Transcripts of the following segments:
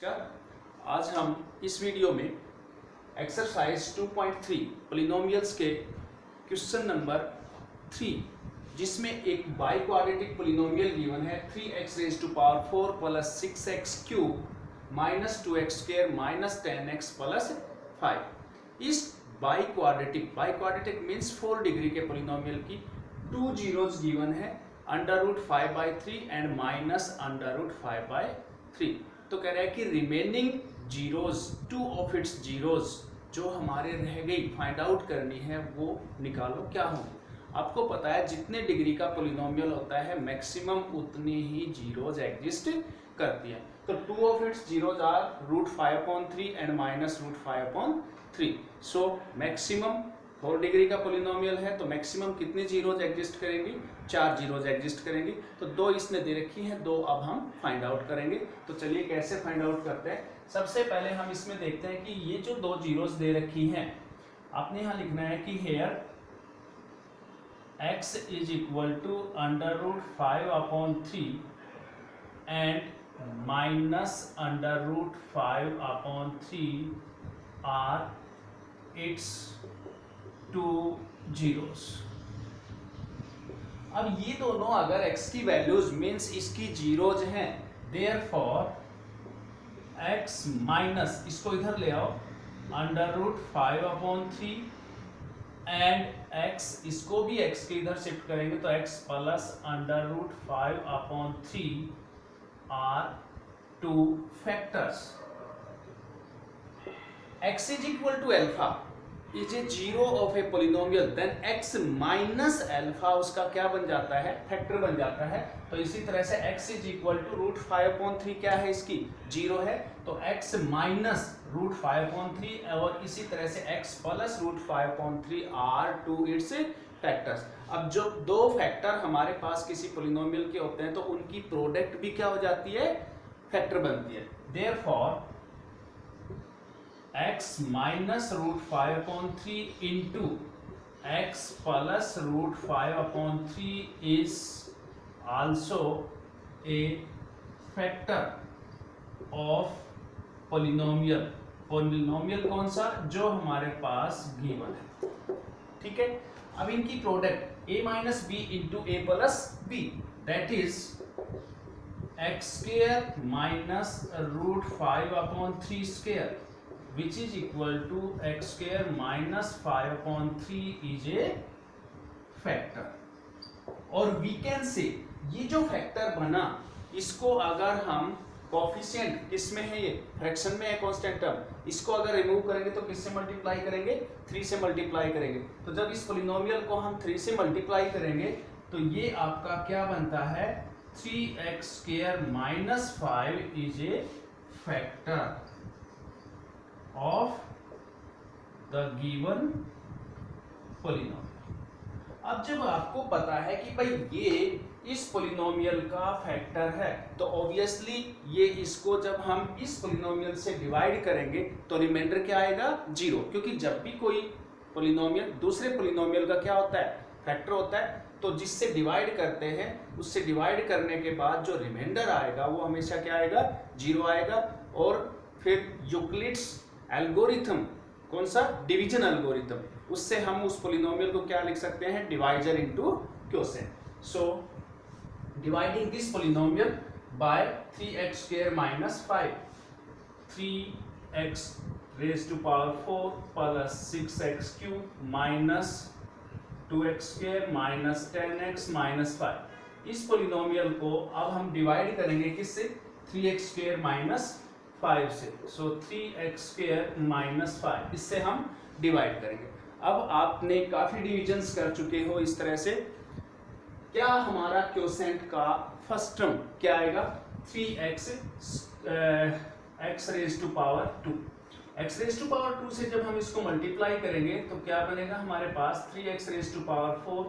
नमस्कार। आज हम इस वीडियो में एक्सरसाइज 2.3 पॉलिनोमियल्स के क्वेश्चन नंबर 3 जिसमें एक बाई क्वाड्रेटिक पॉलिनोमियल गिवन है 3x raise to power 4 plus 6x cube minus 2x square minus 10x plus 5। इस बाई क्वाड्रेटिक मीन्स 4 डिग्री के पॉलिनोमियल की 2 जीरोज गिवन है √5/3 एंड माइनस √5/3। तो कह रहा है कि remaining zeros 2 of its zeros जो हमारे रह गई फाइंड आउट करनी है वो निकालो क्या होंगे। आपको पता है जितने डिग्री का पॉलिनोमियल होता है मैक्सिमम उतनी ही जीरोज एग्जिस्ट करती है। तो 2 of its zeros are √5/3 and minus √5/3। So maximum 4 degree का पॉलिनोमियल है तो मैक्सिमम कितनी जीरोज एग्जिस्ट करेंगी, 4 जीरोज एग्जिस्ट करेंगी। तो 2 इसने दे रखी हैं, 2 अब हम फाइंड आउट करेंगे। तो चलिए कैसे फाइंड आउट करते हैं। सबसे पहले हम इसमें देखते हैं कि ये जो 2 जीरोज दे रखी हैं आपने यहाँ लिखना है कि here x is equal to √5/3 and minus √5/3 are its 2 zeros. अब ये दोनों अगर x की वैल्यूज मीन्स इसकी जीरोज हैं, देयरफॉर x माइनस इसको इधर ले आओ √5/3 एंड x इसको भी x के इधर शिफ्ट करेंगे तो x plus √5/3 are 2 factors. x is equal to alpha is a zero of a polynomial then x minus alpha उसका क्या बन जाता है, फैक्टर बन जाता है। तो इसी तरह से x इज इक्वल टू √5/3 क्या है, इसकी जीरो है तो x माइनस √5/3 और इसी तरह से x plus √5/3 are 2 its factors. अब जो 2 फैक्टर हमारे पास किसी पोलिनोमियल के होते हैं तो उनकी प्रोडक्ट भी क्या हो जाती है, फैक्टर बनती है। Therefore x minus √5/3 into x plus √5/3 is also a factor of polynomial. Polynomial कौन सा, जो हमारे पास गिवन है। ठीक है, अब इनकी product a minus B into a plus B that is x square minus √5/3 square which is equal to x square minus 5/3 is a factor। और we can say ये जो फैक्टर बना इसको अगर हम कोफिशिएंट किसमें है, ये फ्रैक्शन में है कांस्टेंट टर्म, इसको अगर रिमूव करेंगे तो किससे मल्टीप्लाई करेंगे, 3 से मल्टीप्लाई करेंगे। तो जब इस पॉलिनोमियल को हम 3 से मल्टीप्लाई करेंगे तो ये आपका क्या बनता है, 3x square minus 5 is a factor of the given polynomial। अब जब आपको पता है कि भाई ये इस पोलिनोमियल का फैक्टर है तो ऑब्वियसली ये इसको जब हम इस पोलिनोमियल से डिवाइड करेंगे तो रिमाइंडर क्या आएगा, 0। क्योंकि जब भी कोई पोलिनोमियल दूसरे पोलिनोमियल का क्या होता है, फैक्टर होता है। तो जिससे डिवाइड करते हैं उससे डिवाइड करने के बाद जो रिमाइंडर आएगा वो हमेशा क्या आएगा, 0 आएगा। और फिर यूक्लिड्स एल्गोरिथम, कौन सा, डिवीजन एल्गोरिथम, उससे हम उस पोलिनोमियल को क्या लिख सकते हैं, divisor into quotient. So dividing this polynomial by 3x square minus 5, 3x raise to power 4 plus 6x cube minus 2x square minus 10x minus 5। इस पोलिनोमियल को अब हम डिवाइड करेंगे किससे, 3x स्क्वायर माइनस 5 से। सो 3x स्क्वायर माइनस 5 इससे हम divide करेंगे। अब आपने काफी डिविजन्स कर चुके हो इस तरह से। क्या हमारा क्वोशिएंट का फर्स्ट टर्म क्या आएगा, 3x x raise to power 2। x raise to power 2 से जब हम इसको मल्टीप्लाई करेंगे तो क्या बनेगा हमारे पास, 3x raise to power 4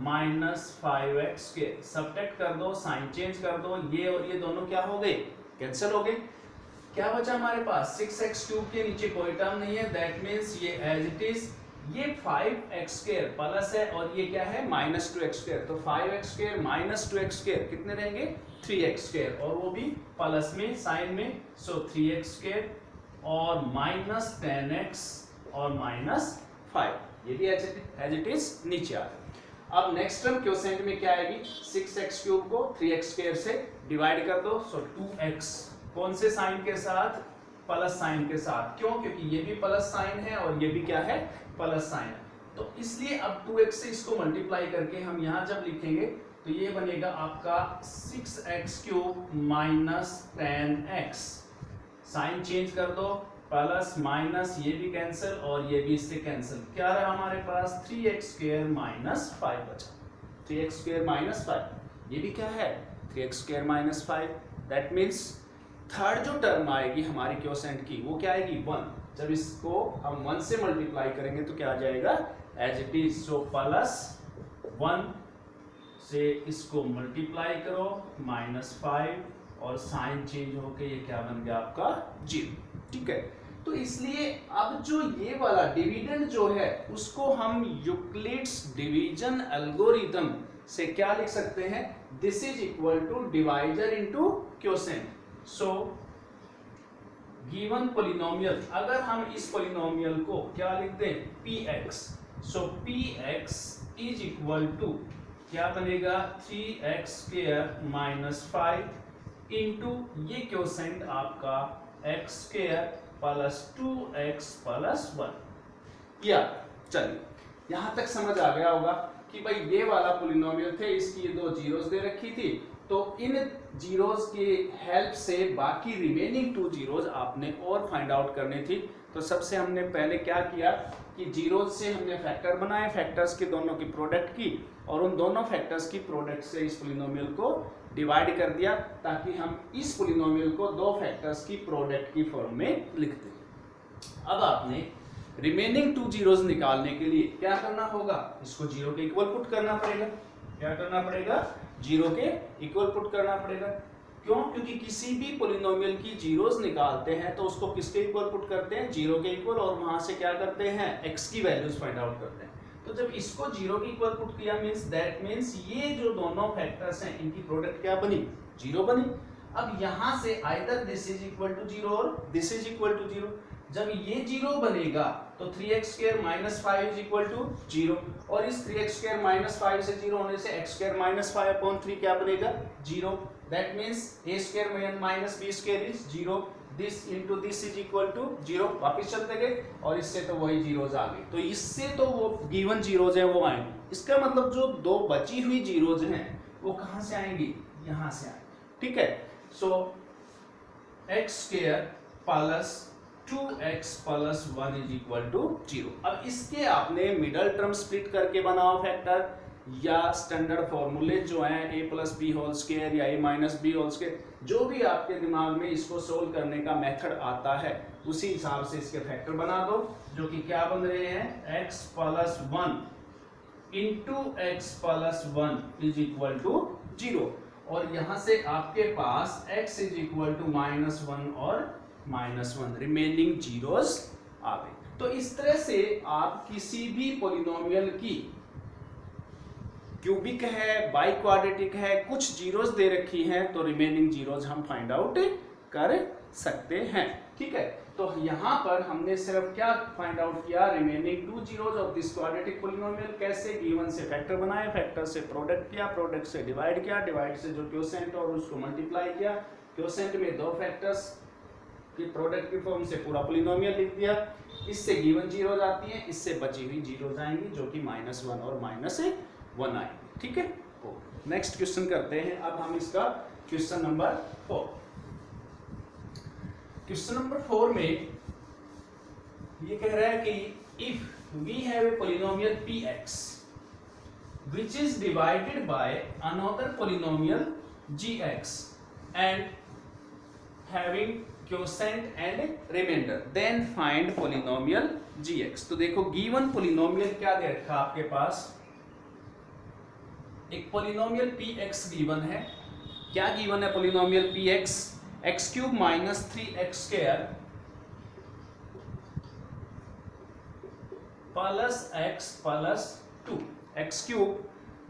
minus 5x square. Subtract कर दो, साइन चेंज कर दो, ये और ये दोनों क्या हो गए, कैंसिल हो गए। क्या बचा हमारे पास, 6x क्यूब के नीचे कोई टर्म नहीं है, दैट मीन्स ये एज इट इज। ये 5x स्क्वायर प्लस है और ये क्या है, माइनस 2x स्क्वायर। तो 5x square minus 2x square कितने रहेंगे, 3x² और वो भी प्लस में साइन में, सो 3x² और माइनस 10x और माइनस 5, ये भी एज इट इज नीचे आ गया। अब नेक्स्ट टर्म क्वोशिएंट में क्या आएगी, 6x³ को 3x² से डिवाइड कर दो, सो 2x कौन से साइन के साथ, प्लस साइन के साथ, क्यों, क्योंकि ये भी प्लस साइन है और ये भी क्या है, प्लस साइन है, तो इसलिए अब 2x से इसको मल्टीप्लाई करके हम यहां जब लिखेंगे तो ये बनेगा आपका 6x³ minus 10x, sign change कर दो, प्लस माइनस ये भी कैंसिल और ये भी इससे कैंसिल, क्या रहा हमारे पास 3x² माइनस 5 बचा, 3x² माइनस 5, ये भी क्या है 3x² minus 5, that means third जो टर्म आएगी हमारी क्वोशिएंट की वो क्या आएगी 1, जब इसको हम 1 से मल्टीप्लाई करेंगे तो क्या आ जाएगा as it is, so plus 1 से इसको मल्टीप्लाई करो माइनस 5 और साइन चेंज होके ये क्या बन गया आपका 0, ठीक है। तो इसलिए अब जो ये वाला डिविडेंड जो है उसको हम यूक्लिड्स डिवीजन एल्गोरिथम से क्या लिख सकते हैं, this is equal to divisor into quotient, so given polynomial, अगर हम इस पॉलिनोमियल को क्या लिखते हैं px, so px is equal to क्या बनेगा 3x² माइनस 5 इंटू ये क्वोशिएंट आपका x² प्लस 2x प्लस 1, या चलिए यहां तक समझ आ गया होगा कि भाई ये वाला पॉलिनोमियल थे, इसकी ये दो जीरोस दे रखी थी, तो इन जीरोस की हेल्प से बाकी रिमेनिंग 2 जीरोस आपने और फाइंड आउट करनी थी। तो सबसे हमने पहले क्या किया कि जीरोस से हमने फैक्टर बनाए, फैक्टर्स के दोनों की प्रोडक्ट की और उन दोनों फैक्टर्स की प्रोडक्ट से इस पॉलिनोमियल को डिवाइड कर दिया ताकि हम इस पॉलिनोमियल को दो फैक्टर्स की प्रोडक्ट की फॉर्म में लिखते हैं। अब आपने रिमेनिंग 2 जीरोस निकालने के लिए क्या करना होगा, इसको जीरो के इक्वल पुट करना पड़ेगा, क्या करना पड़ेगा, जीरो के इक्वल पुट करना पड़ेगा, क्यों, क्योंकि किसी भी पॉलिनोमियल की जीरोस निकालते हैं तो उसको किसके इक्वल पुट करते हैं, जीरो के इक्वल, और वहां से क्या करते हैं x की वैल्यूज फाइंड आउट करते हैं। तो जब इसको जीरो के इक्वल पुट किया दैट मींस ये जो दोनों फैक्टर्स हैं इनकी प्रोडक्ट क्या बनी, जीरो बनी। अब यहां से either this is equal to zero और this is equal to zero, जब ये जीरो बनेगा तो 3x² minus 5 is equal to zero, और इस 3x² माइनस 5 से जीरो होने से x² माइनस 5/3 क्या बनेगा, जीरो, that means a² minus b² is zero, this into this is equal to zero, वापस चलते गए और इससे तो वही जीरोज आ गई, तो इससे तो वो गिवन जीरोज हैं वो आएंगे, इसका मतलब जो दो बची हुई जीरोज हैं वो कहां से आएंगी, यहां से आएंगी, ठीक है। So x² plus 2x plus 1 is equal to zero. अब इसके आपने मिडल टर्म स्प्लिट करके बनाओ फैक्टर, या स्टैंडर्ड फॉर्मूले जो हैं a plus B whole square या a minus B whole square, जो भी आपके दिमाग में इसको सोल्व करने का मेथड आता है उसी हिसाब से इसके फैक्टर बना दो, जो कि क्या बन रहे हैं x plus 1 into x plus 1 is equal to zero, और यहां से आपके पास x इज इक्वल टू -1 और -1 रिमेनिंग जीरोस आ गए। तो इस तरह से आप किसी भी पॉलिनोमियल की क्यूबिक है, बाई क्वाड्रेटिक है, कुछ जीरोस दे रखी हैं तो रिमेनिंग जीरोस हम फाइंड आउट कर सकते हैं, ठीक है। तो यहाँ पर हमने सिर्फ क्या फाइंड आउट किया, remaining 2 zeros of this quadratic polynomial, कैसे, गिवन से फैक्टर बनाए, फैक्टर से प्रोडक्ट किया, प्रोडक्ट से डिवाइड किया, डिवाइड से जो क्वोशिएंट और उसको मल्टीप्लाई किया, क्वोशिएंट में दो फैक्टर्स की प्रोडक्ट की फॉर्म से पूरा पॉलिनोमियल लिख दिया, इससे गिवन जीरोस आती हैं, इससे बची हुई जीरोस आएंगी जो कि -1 और -1 आएंगी, ठीक है। नेक्स्ट क्वेश्चन करते हैं अब हम इसका क्वेश्चन नंबर 4। क्वेश्चन नंबर 4 में ये कह रहा है कि if we have a polynomial px which is divided by another polynomial gx and having quotient and remainder then find polynomial gx। तो देखो गिवन पॉलिनोमियल क्या दे रखा आपके पास, एक पॉलिनोमियल px गिवन है, क्या गिवन है polynomial px, x³ minus 3x² plus x plus 2, x³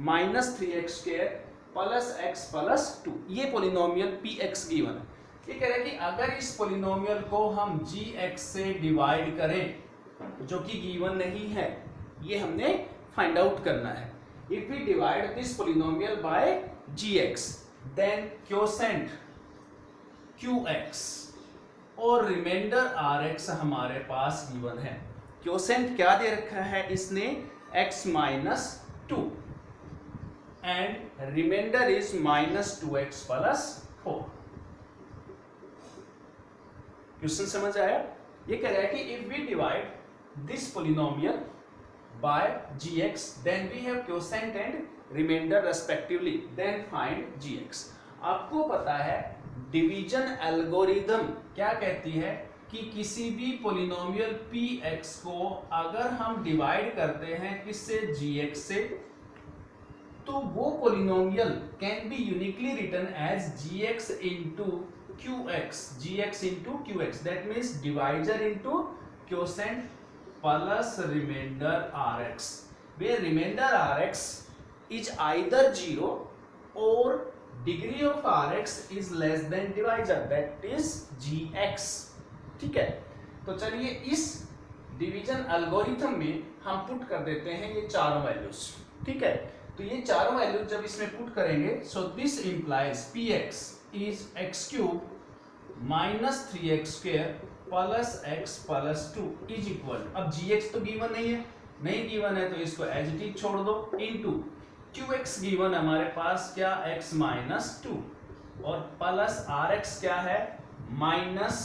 minus 3x² plus x plus 2, ये पोलिनोमियल पी एक्स गिवन है। ये कह रहा है कि अगर इस पोलिनोमियल को हम जी एक्स से डिवाइड करें, जो कि गिवन नहीं है, ये हमने फाइंड आउट करना है। If we divide this polynomial by G X, then quotient Q X और रिमाइंडर आर एक्स हमारे पास गिवन है। क्वोशेंट क्या दे रखा है इसने, x minus 2 and remainder is minus 2x plus 4। Question समझ आया? ये कह रहा है कि if we divide this polynomial by gx, then we have quotient and remainder respectively, then find gx। आपको पता है डिवीजन एल्गोरिथम क्या कहती है कि किसी भी पोलिनोमियल px को अगर हम डिवाइड करते हैं किससे, gx से, तो वो polynomial can be uniquely written as gx into qx, gx into qx, that means divisor into quotient plus remainder rx, where remainder rx is either 0 or degree of rx is less than divisor, that is gx। ठीक है, तो चलिए इस division algorithm में हम put कर देते हैं ये चारों वैल्यूज। ठीक है, तो ये चारों वैल्यूज जब इसमें पुट करेंगे, so this implies px is x cube minus 3x square plus x plus 2 is equal, अब gx तो गिवन नहीं गिवन है तो इसको एज इट इज छोड़ दो, इनटू qx गिवन हमारे पास क्या, x माइनस 2 और प्लस rx क्या है, माइनस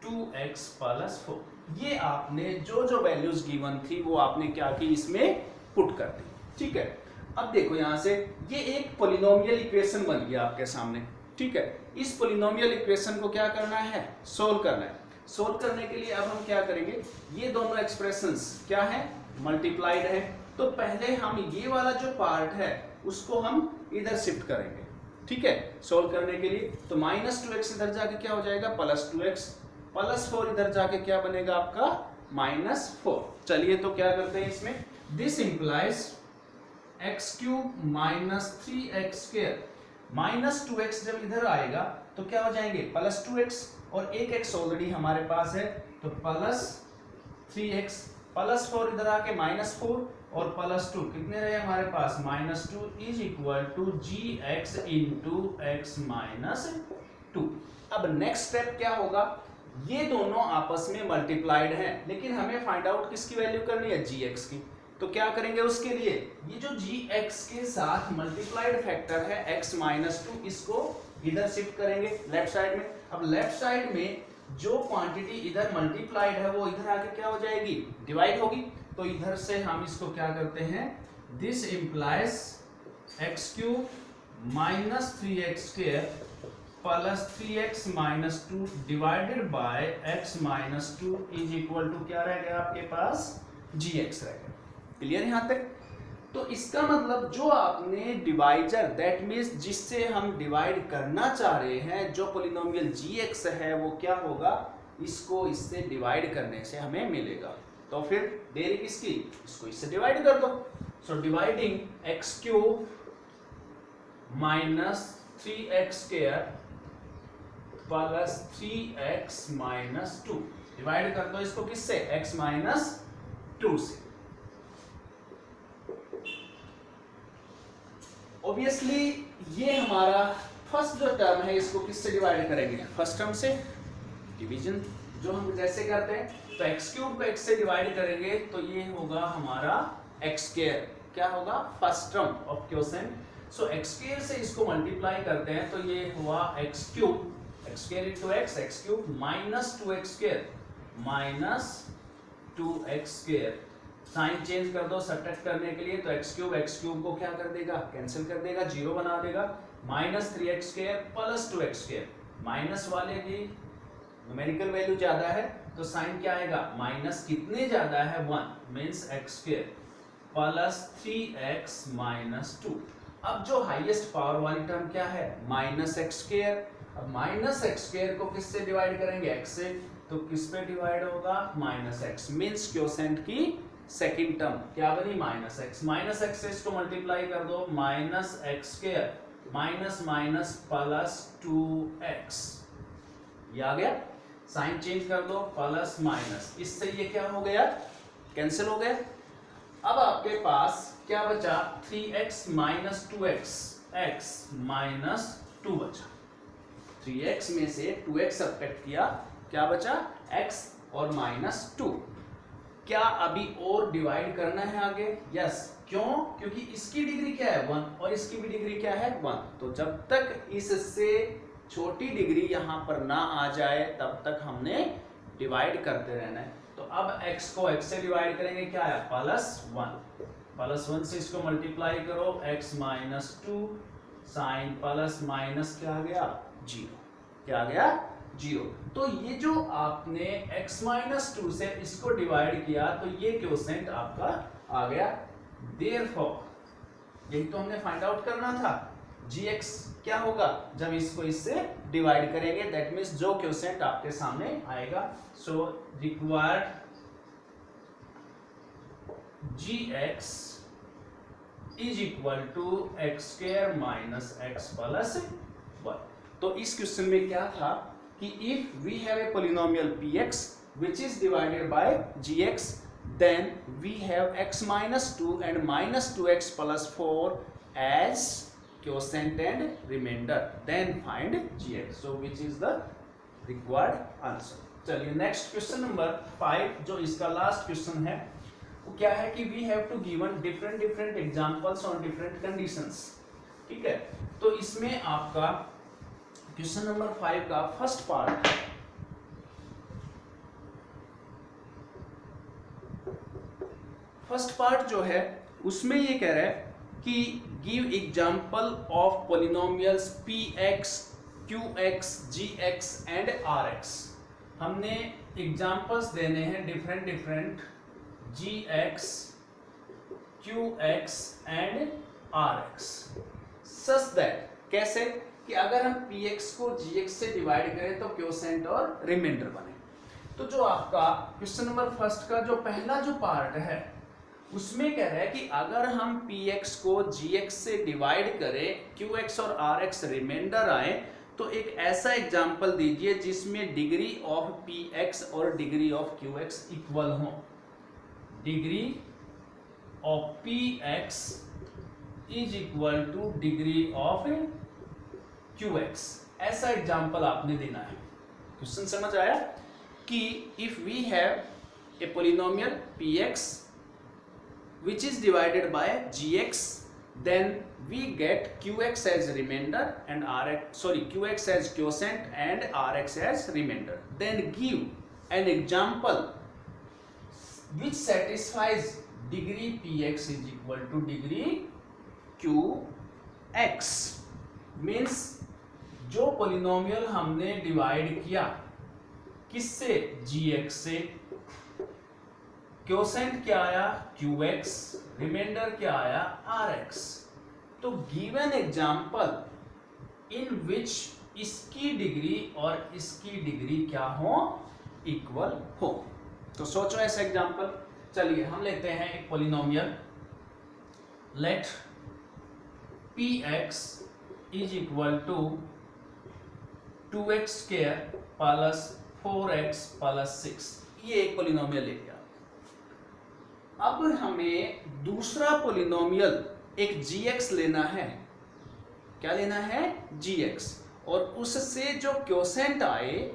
2x प्लस 4। ये आपने जो वैल्यूज गिवन थी वो आपने क्या की, इसमें पुट कर दी। ठीक है, अब देखो यहां से ये एक पोलिनोमियल इक्वेशन बन गया आपके सामने। ठीक है, इस पोलिनोमियल इक्वेशन को क्या करना है, सोल्व करना है। सोल्व करने के लिए अब हम क्या करेंगे, ये दोनों एक्सप्रेशंस क्या है, मल्टीप्लाइड है, तो पहले हम ये वाला जो पार्ट है उसको हम इधर शिफ्ट करेंगे। ठीक है, सोल्व करने के लिए तो माइनस 2x इधर जाके क्या हो जाएगा, प्लस 2x प्लस 4 इधर जाके क्या बनेगा आपका, माइनस 4। चलिए तो क्या करते हैं इसमें, this implies x cube minus 3x square, minus 2x जब इधर आएगा तो क्या हो जाएंगे, प्लस 2x और एक x ऑलरेडी हमारे पास है तो प्लस 3x प्लस 4 इधर आके माइनस 4 और प्लस 2 कितने रहे हमारे पास, minus 2 is equal to gx into x minus 2। अब नेक्स्ट स्टेप क्या होगा, ये दोनों आपस में मल्टीप्लाइड हैं, लेकिन हमें फाइंड आउट किसकी वैल्यू करनी है, gx की। तो क्या करेंगे उसके लिए, ये जो gx के साथ मल्टीप्लाइड फैक्टर है x माइनस 2, इसको इधर शिफ्ट करेंगे लेफ्ट साइड में। अब लेफ्ट साइड में जो क्वांटिटी इधर मल्टीप्लाइड है वो इधर आके क्या हो जाएगी, डिवाइड होगी। तो इधर से हम इसको क्या करते हैं, this implies x cube minus 3x square plus 3x minus 2 divided by x minus 2 is equal to क्या रह गया आपके पास, gx रह गया। क्लियर यहां तक? तो इसका मतलब जो आपने डिवाइजर, दैट मींस जिससे हम डिवाइड करना चाह रहे हैं, जो पोलिनोमियल gx है वो क्या होगा, इसको इससे डिवाइड करने से हमें मिलेगा। तो फिर देरी किसकी, इसको इससे डिवाइड कर दो। So dividing x cube minus 3x square plus 3x minus 2, divide कर दो इसको किससे, x माइनस 2 से। ऑब्वियसली ये हमारा फर्स्ट जो टर्म है इसको किससे डिवाइड करेंगे, फर्स्ट टर्म से। डिवीजन जो हम जैसे करते हैं तो x क्यूब को x से डिवाइड करेंगे तो ये होगा हमारा x स्क्वायर, क्या होगा, first term of quotient. So x square से इसको मल्टीप्लाई करते हैं तो ये हुआ x cube, x square into x cube minus 2x square minus 2x square. Sign change कर दो सब्ट्रैक्ट करने के लिए, तो x क्यूब को क्या कर देगा, कैंसिल कर देगा, जीरो बना देगा, minus 3x square plus 2x square. Minus वाले की न्यूमेरिकल वैल्यू ज्यादा है तो साइन क्या आएगा, माइनस कितने ज्यादा है, 1 means x square plus 3x minus 2। अब जो हाईएस्ट पावर वाली टर्म क्या है, माइनस x स्क्वायर। अब माइनस x स्क्वायर को किससे डिवाइड करेंगे, x से, तो किस पे डिवाइड होगा, माइनस x मींस क्वोशेंट की सेकेंड टर्म क्या बनी माइनस एक्स से इसको मल्टीप्लाई कर दो minus x square minus minus plus 2x, ये आ गया। साइन चेंज कर दो प्लस माइनस, इससे ये क्या हो गया कैंसिल हो गया। अब आपके पास क्या बचा 3x minus 2x, x minus 2 बचा। 3x में से 2x सब्ट्रैक्ट किया, क्या बचा x और माइनस 2। क्या अभी और डिवाइड करना है आगे? यस। क्यों? क्योंकि इसकी डिग्री क्या है 1 और इसकी भी डिग्री क्या है 1। तो जब तक इससे छोटी डिग्री यहां पर ना आ जाए तब तक हमने डिवाइड करते रहना है। तो अब x को x से डिवाइड करेंगे, क्या है प्लस 1 से इसको मल्टीप्लाई करो x minus 2 sign plus minus क्या आ गया 0, क्या आ गया 0। तो ये जो आपने x माइनस 2 से इसको डिवाइड किया तो ये क्वोशिएंट आपका आ गया। देयरफॉर यही तो हमने फाइंड आउट करना था, gx क्या होगा जब इसको इससे डिवाइड करेंगे, दैट मींस जो क्वोशिएंट आपके सामने आएगा। So required gx is equal to X square minus X plus 1। तो इस क्वेश्चन में क्या था कि if we have a polynomial px which is divided by gx, then we have x minus 2 and minus 2x plus 4 as quotient and remainder, then find gx, so which is the required answer। चलिए next question number 5 जो इसका last question है वो क्या है कि we have to given different examples on different conditions. ठीक है, तो इसमें आपका क्वेश्चन नंबर 5 का फर्स्ट पार्ट, जो है उसमें ये कह रहा है कि give example of polynomials px, qx, gx and rx। हमने एग्जांपल्स देने हैं different gx, qx and rx such that, कैसे कि अगर हम px को gx से डिवाइड करें तो क्वोशिएंट और रिमाइंडर बने। तो जो आपका क्वेश्चन नंबर फर्स्ट का जो पहला जो पार्ट है उसमें कह रहा है कि अगर हम px को gx से डिवाइड करें, qx और rx रिमाइंडर आए, तो एक ऐसा एग्जांपल दीजिए जिसमें डिग्री ऑफ px और डिग्री ऑफ qx इक्वल हो। Degree of px is equal to degree of qx, ऐसा एग्जांपल आपने देना है। क्वेश्चन समझ आया कि if we have a polynomial px which is divided by gx, then we get qx as remainder and qx as quotient and rx as remainder. Then give an example which satisfies degree px is equal to degree qx। means जो polynomial हमने divide किया किससे gx से, quotient क्या आया qx, reminder क्या आया rx। तो गिवन एग्जांपल इन विच इसकी डिग्री और इसकी डिग्री क्या हो इक्वल हो। तो सोचो ऐसा एग्जांपल। चलिए हम लेते हैं एक polynomial, let px is equal to 2x square plus 4x plus 6, ये एक पॉलिनोमियल ले लिया। अब हमें दूसरा पॉलिनोमियल एक gx लेना है। क्या लेना है gx, और उससे जो क्वोशिएंट आए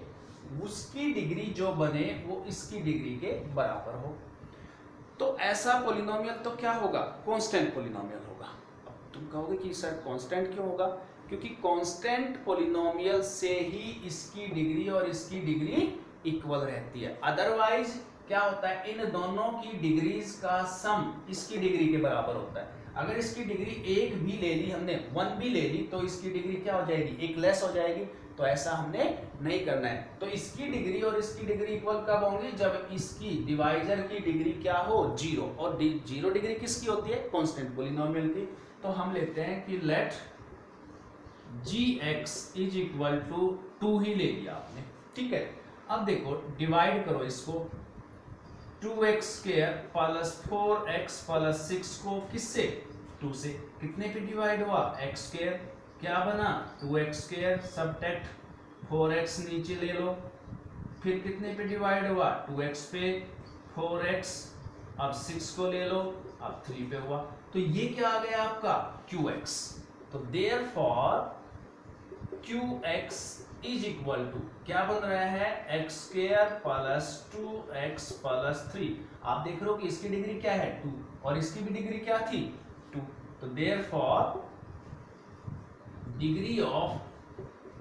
उसकी डिग्री जो बने वो इसकी डिग्री के बराबर हो। तो ऐसा पॉलिनोमियल तो क्या होगा कांस्टेंट पॉलिनोमियल होगा। अब तुम कहोगे कि सर कांस्टेंट क्यों होगा? क्योंकि कांस्टेंट पॉलिनोमियल से ही इसकी डिग्री और इसकी डिग्री इक्वल रहती है। अदरवाइज क्या होता है, इन दोनों की डिग्रीज का सम इसकी डिग्री के बराबर होता है। अगर इसकी डिग्री एक भी ले ली हमने, 1 भी ले ली, तो इसकी डिग्री क्या हो जाएगी, एक लेस हो जाएगी। तो ऐसा हमने नहीं करना है। तो इसकी डिग्री और इसकी डिग्री इक्वल कब होंगी, जब इसकी डिवाइजर की डिग्री क्या हो 0, और 0 डिग्री किसकी होती है कांस्टेंट पॉलिनोमियल की। तो हम लेते हैं कि let gx is equal to 2 ही ले लिया आपने। ठीक है, अब देखो डिवाइड करो इसको, 2x² प्लस 4x प्लस 6 को किससे 2 से कितने पे डिवाइड हुआ x² क्या बना 2x² सबट्रैक्ट 4x नीचे ले लो फिर कितने पे डिवाइड हुआ 2x पे 4x अब 6 को ले लो अब 3 पे हुआ तो ये क्या आ गया आपका qx तो therefore qx is equal to क्या बन रहा है x² प्लस 2x प्लस 3 आप देख रहे हो कि इसकी डिग्री क्या है 2 और इसकी भी डिग्री क्या थी 2 तो therefore degree of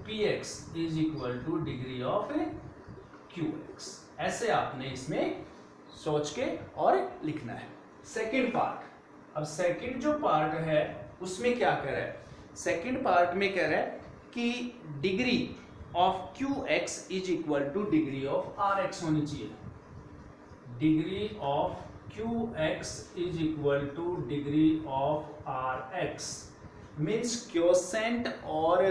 px is equal to degree of qx ऐसे आपने इसमें सोच के और लिखना है। सेकंड पार्ट अब सेकंड जो पार्ट है उसमें क्या कह रहा है सेकंड पार्ट में कह रहा है कि degree of qx is equal to degree of rx होनी चाहिए degree of qx is equal to degree of rx means quotient और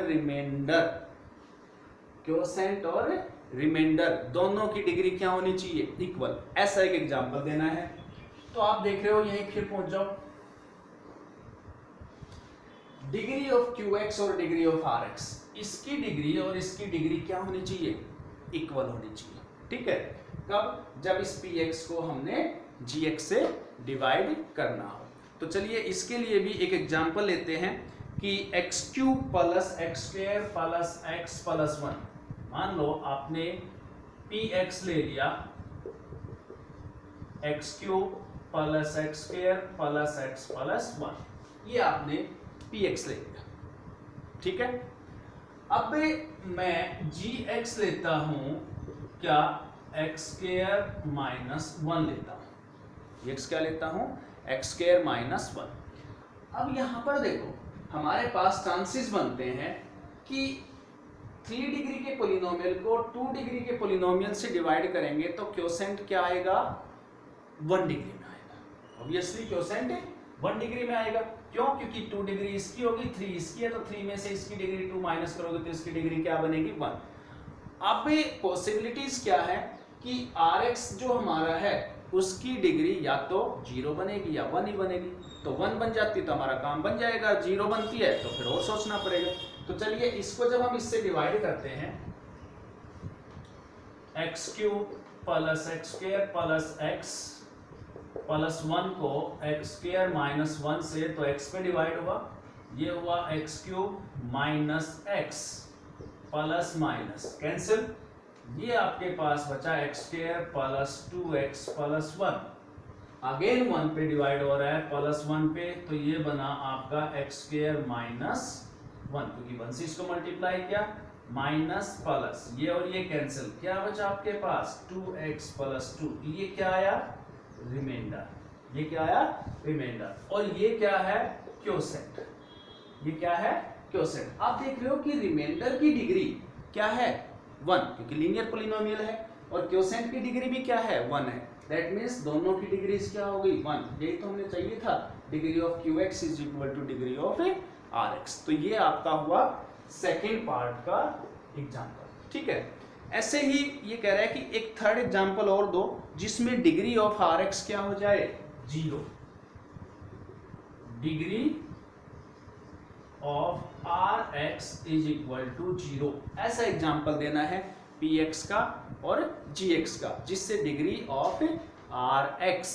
रिमाइंडर दोनों की डिग्री क्या होनी चाहिए इक्वल ऐसा एक एग्जांपल देना है तो आप देख रहे हो यहीं फिर पहुंच जाओ डिग्री ऑफ qx और डिग्री ऑफ rx इसकी डिग्री और इसकी डिग्री क्या होनी चाहिए इक्वल होनी चाहिए ठीक है कब जब इस px को हमने gx से डिवाइड करना हो तो चलिए इसके लिए भी एक एग्जांपल लेते हैं कि x³ plus x² plus x plus 1 मान लो आपने px ले लिया x³ plus x² plus x plus 1 ये आपने px ले लिया ठीक है अब मैं gx लेता हूं क्या x² माइनस 1 लेता हूं x क्या लेता हूं x² माइनस 1 अब यहां पर देखो हमारे पास चांसेस बनते हैं कि 3 डिग्री के पॉलिनोमियल को 2 डिग्री के पॉलिनोमियल से डिवाइड करेंगे तो क्वोशेंट क्या आएगा 1 डिग्री में आएगा ऑब्वियसली क्वोशेंट 1 डिग्री में आएगा क्यों क्योंकि 2 डिग्री इसकी होगी 3 इसकी है तो 3 में से इसकी डिग्री 2 माइनस करोगे तो इसकी डिग्री क्या बनेगी 1 अब पॉसिबिलिटीज क्या है कि rx जो हमारा है उसकी डिग्री या तो 0 बनेगी या 1 ही बनेगी तो 1 बन जाती तो हमारा काम बन जाएगा 0 बनती है तो फिर और सोचना पड़ेगा तो चलिए इसको जब हम इससे डिवाइड करते हैं x³ plus x² plus x plus 1 को x² माइनस 1 से तो x पे डिवाइड हुआ ये हुआ x³ minus x plus minus cancel ये आपके पास बचा x² plus 2x plus 1 again 1 पे डिवाइड हो रहा है प्लस 1 पे तो ये बना आपका x² माइनस 1 क्योंकि 1 से इसको मल्टीप्लाई किया माइनस प्लस ये और ये कैंसिल क्या बचा आपके पास 2x प्लस 2 ये क्या आया रिमाइंडर ये क्या आया रिमाइंडर और ये क्या है क्वोशेंट ये क्या है क्वोशेंट आप देख रहे हो कि रिमाइंडर की डिग्री क्या है 1 क्योंकि लीनियर पॉलिनोमियल है और क्वोशेंट की डिग्री भी क्या है 1 है दैट मींस दोनों की डिग्रीज क्या हो गई 1 यही तो हमें चाहिए था degree of qx is equal to degree of rx तो ये आपका हुआ सेकंड पार्ट का एग्जांपल ठीक है ऐसे ही ये कह रहा है कि एक थर्ड एग्जांपल और दो जिसमें डिग्री ऑफ rx क्या हो जाए 0 degree of rx is equal to 0 ऐसा एग्जांपल देना है px का और gx का जिससे डिग्री ऑफ rx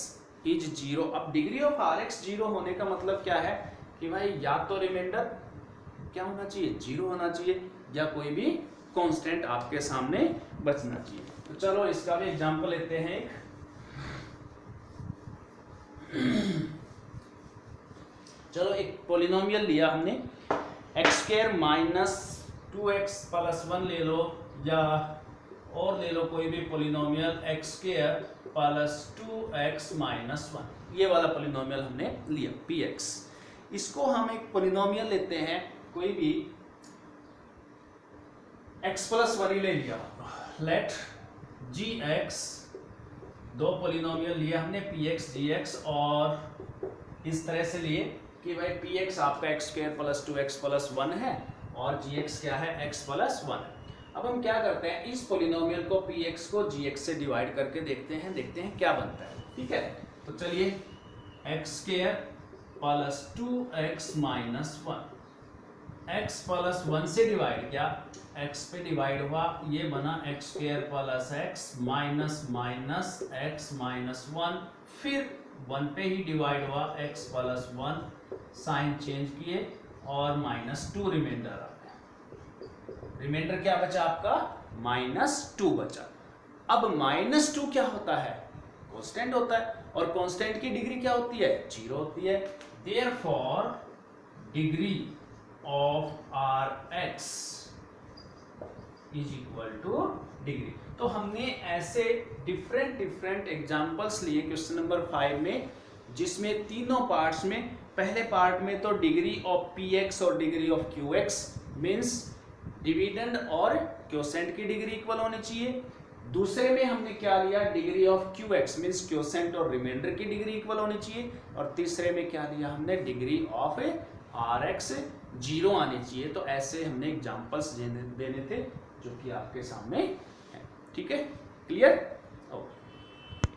इज 0 अब डिग्री ऑफ rx 0 होने का मतलब क्या है कि भाई या तो रिमाइंडर क्या होना चाहिए 0 होना चाहिए या कोई भी कांस्टेंट आपके सामने बचना चाहिए तो चलो इसका भी एग्जांपल लेते हैं एक चलो एक पॉलिनोमियल लिया हमने x² माइनस 2x प्लस 1 ले लो या और ले लो कोई भी polynomial x² plus 2x minus 1 ये वाला पॉलिनोमियल हमने लिया px इसको हम एक पॉलिनोमियल लेते हैं कोई भी x प्लस 1 ले लिया लेट gx दो पॉलिनोमियल लिए हमने px gx और इस तरह से लिए कि भाई px आपका x² प्लस 2x प्लस 1 है और gx क्या है x प्लस 1 है अब हम क्या करते हैं, इस पोलिनोमियल को px को gx से डिवाइड करके देखते हैं क्या बनता है। ठीक है, तो चलिए x² plus 2x minus 1, x plus 1 से डिवाइड किया, x पे डिवाइड हुआ, ये बना x² plus x minus minus x minus 1, फिर 1 पे ही डिवाइड हुआ, x प्लस 1, साइन चेंज किए और माइनस 2 रिमाइंडर आ गया। रिमाइंडर क्या बचा आपका, -2 बचा। अब -2 क्या होता है, कांस्टेंट होता है, और कांस्टेंट की डिग्री क्या होती है, 0 होती है। Therefore degree of Rx is equal to degree. तो हमने ऐसे डिफरेंट एग्जांपल्स लिए क्वेश्चन नंबर 5 में, जिसमें तीनों पार्ट्स में, पहले पार्ट में तो डिग्री ऑफ px और degree of qx means dividend और क्वोशेंट की डिग्री इक्वल होनी चाहिए। दूसरे में हमने क्या लिया, degree of qx means quotient और रिमाइंडर की डिग्री इक्वल होनी चाहिए। और तीसरे में क्या लिया हमने, डिग्री ऑफ Rx 0 आनी चाहिए। तो ऐसे हमने एग्जांपल्स देने थे जो कि आपके सामने है। ठीक है, क्लियर।